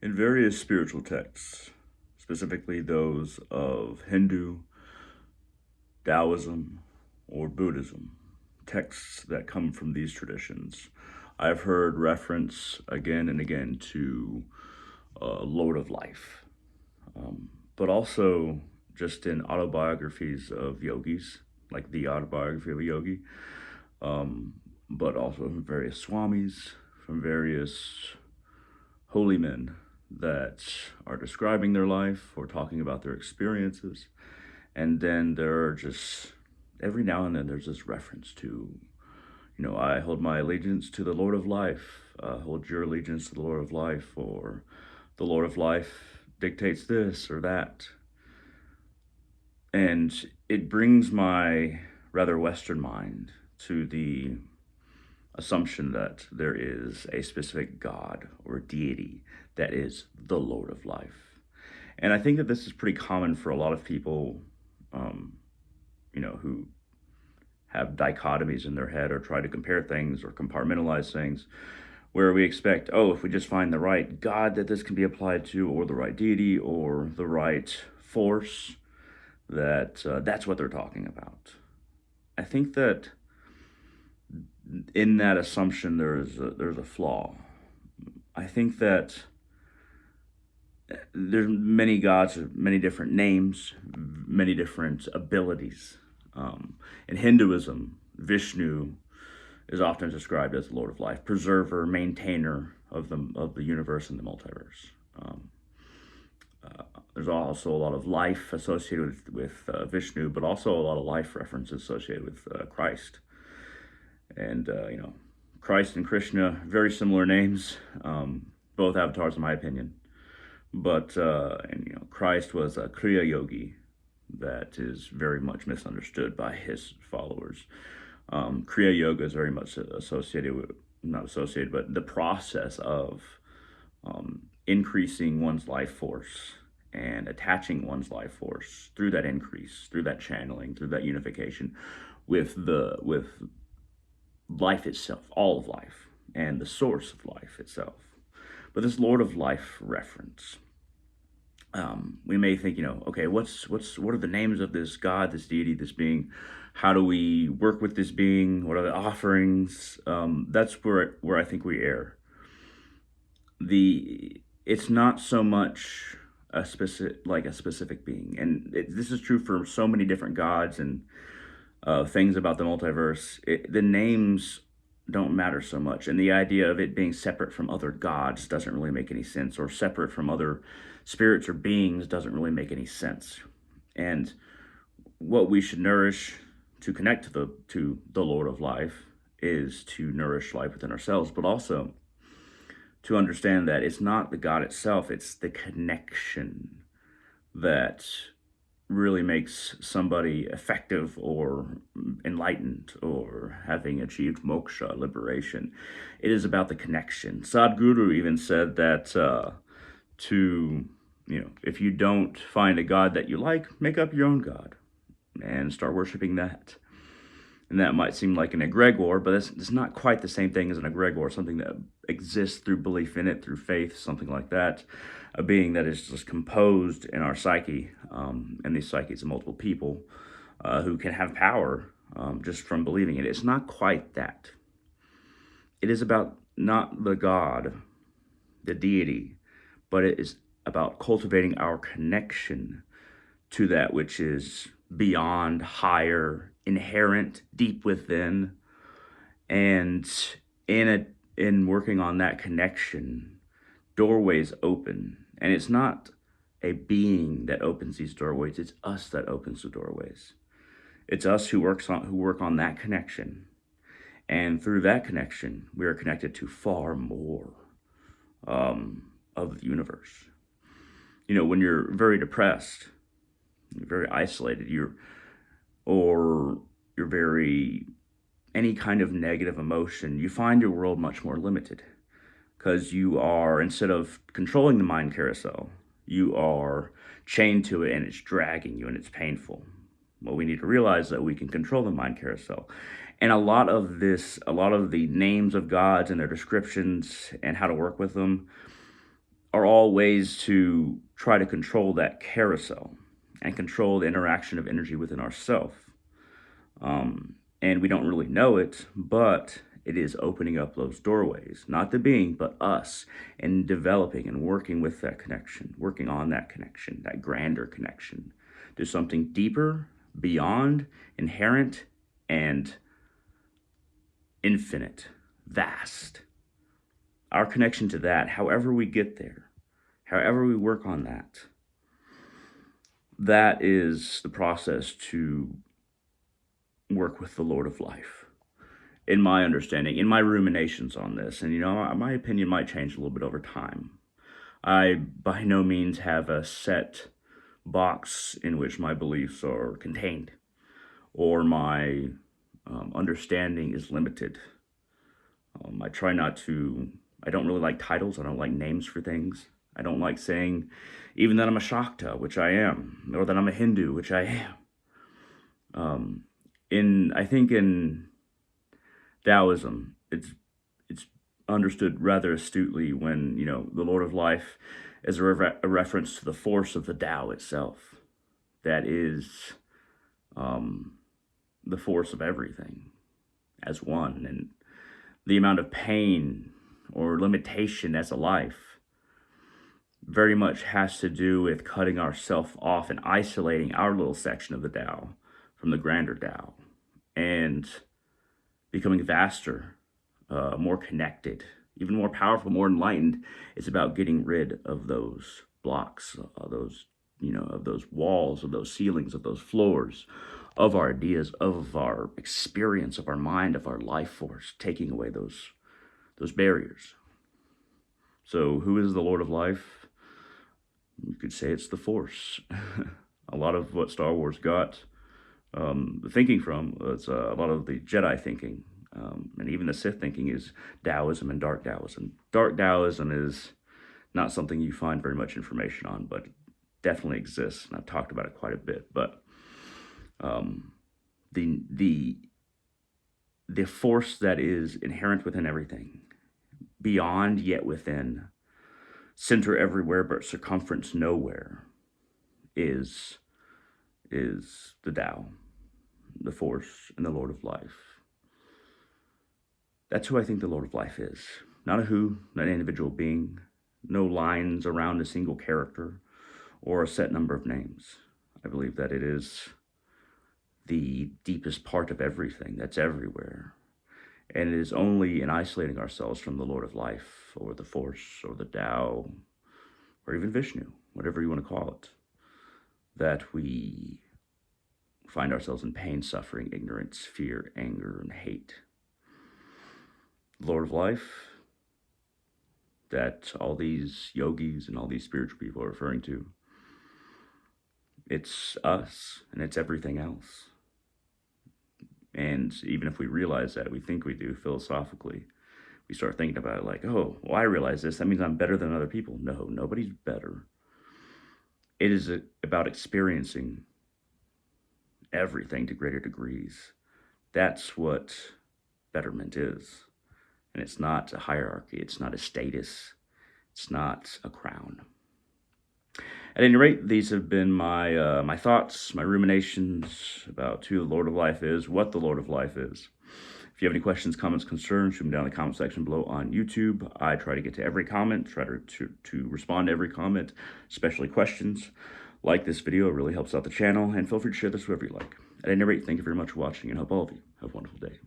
In various spiritual texts, specifically those of Hindu, Taoism, or Buddhism, texts that come from these traditions, I've heard reference again and again to Lord of Life, but also just in autobiographies of yogis, like the autobiography of a yogi, but also from various swamis, from various holy men that are describing their life or talking about their experiences. And then there are just, every now and then, there's this reference to, I hold my allegiance to the Lord of Life, hold your allegiance to the Lord of Life, or the Lord of Life dictates this or that. And it brings my rather Western mind to the assumption that there is a specific God or deity that is the Lord of Life. And I think that this is pretty common for a lot of people, um, who have dichotomies in their head or try to compare things or compartmentalize things, where we expect, oh, if we just find the right God that this can be applied to, or the right deity, or the right force, that's what they're talking about. I think that in that assumption there's a flaw. I think that there's many gods, many different names, many different abilities. In Hinduism, Vishnu is often described as the Lord of Life, preserver, maintainer of the universe and the multiverse. There's also a lot of life associated with Vishnu, but also a lot of life references associated with Christ. And Christ and Krishna, very similar names, both avatars in my opinion. But Christ was a Kriya Yogi that is very much misunderstood by his followers. Kriya Yoga is very much associated with, not associated, but the process of increasing one's life force and attaching one's life force through that increase, through that channeling, through that unification with life itself, all of life, and the source of life itself. But this Lord of Life reference, we may think, okay, what are the names of this God, this deity, this being? How do we work with this being? What are the offerings? That's where I think we err. It's not so much a specific being, and this is true for so many different gods and things about the multiverse. The names don't matter so much, and the idea of it being separate from other gods doesn't really make any sense, or separate from other spirits or beings doesn't really make any sense. And what we should nourish to connect to the Lord of Life is to nourish life within ourselves, but also to understand that it's not the God itself, it's the connection that really makes somebody effective or enlightened or having achieved moksha, liberation. It is about the connection. Sadhguru even said that if you don't find a God that you like, make up your own God and start worshiping that. And that might seem like an egregor, but it's not quite the same thing as an egregor, something that exists through belief in it, through faith, something like that. A being that is just composed in our psyche, and these psyches of multiple people who can have power just from believing it. It's not quite that. It is about not the God, the deity, but it is about cultivating our connection to that which is beyond, higher, inherent, deep within. And in working on that connection, doorways open. And it's not a being that opens these doorways, it's us that opens the doorways. It's us who work on that connection. And through that connection, we are connected to far more of the universe. When you're very depressed, you're very isolated, or you're very, any kind of negative emotion, you find your world much more limited, because you are, instead of controlling the mind carousel, you are chained to it and it's dragging you and it's painful. Well, we need to realize that we can control the mind carousel. And a lot of the names of gods and their descriptions and how to work with them are all ways to try to control that carousel and control the interaction of energy within ourself. And we don't really know it, but it is opening up those doorways, not the being, but us, and developing and working with that connection, working on that connection, that grander connection, to something deeper, beyond, inherent, and infinite, vast. Our connection to that, however we get there, however we work on that, that is the process to work with the Lord of Life, in my understanding, in my ruminations on this. And, my opinion might change a little bit over time. I, by no means, have a set box in which my beliefs are contained, or my understanding is limited. I don't really like titles. I don't like names for things. I don't like saying even that I'm a Shakta, which I am, or that I'm a Hindu, which I am. I think in Taoism, it's understood rather astutely when, the Lord of Life is a reference to the force of the Tao itself. That is the force of everything as one. And the amount of pain or limitation as a life very much has to do with cutting ourselves off and isolating our little section of the Tao from the grander Tao, and becoming vaster, more connected, even more powerful, more enlightened. It's about getting rid of those blocks, of those walls, of those ceilings, of those floors, of our ideas, of our experience, of our mind, of our life force, taking away those barriers. So who is the Lord of Life? You could say it's the Force. A lot of what Star Wars got the thinking from was a lot of the Jedi thinking, and even the Sith thinking is Taoism and Dark Taoism. Dark Taoism is not something you find very much information on, but it definitely exists, and I've talked about it quite a bit. But the force that is inherent within everything, beyond yet within, center everywhere but circumference nowhere, is the Tao, the Force, and the Lord of Life. That's who I think the Lord of Life is. Not a who, not an individual being, no lines around a single character or a set number of names. I believe that it is the deepest part of everything that's everywhere. And it is only in isolating ourselves from the Lord of Life, or the Force, or the Tao, or even Vishnu, whatever you want to call it, that we find ourselves in pain, suffering, ignorance, fear, anger, and hate. Lord of Life, that all these yogis and all these spiritual people are referring to, it's us, and it's everything else. And even if we realize that, we think we do philosophically, we start thinking about it like, oh, well, I realize this, that means I'm better than other people. No, nobody's better. It is about experiencing everything to greater degrees. That's what betterment is. And it's not a hierarchy. It's not a status. It's not a crown. At any rate, these have been my thoughts, my ruminations about who the Lord of Life is, what the Lord of Life is. If you have any questions, comments, concerns, shoot them down in the comment section below on YouTube. I try to get to every comment, try to respond to every comment, especially questions. Like this video, it really helps out the channel, and feel free to share this with whoever you like. At any rate, thank you very much for watching, and hope all of you have a wonderful day.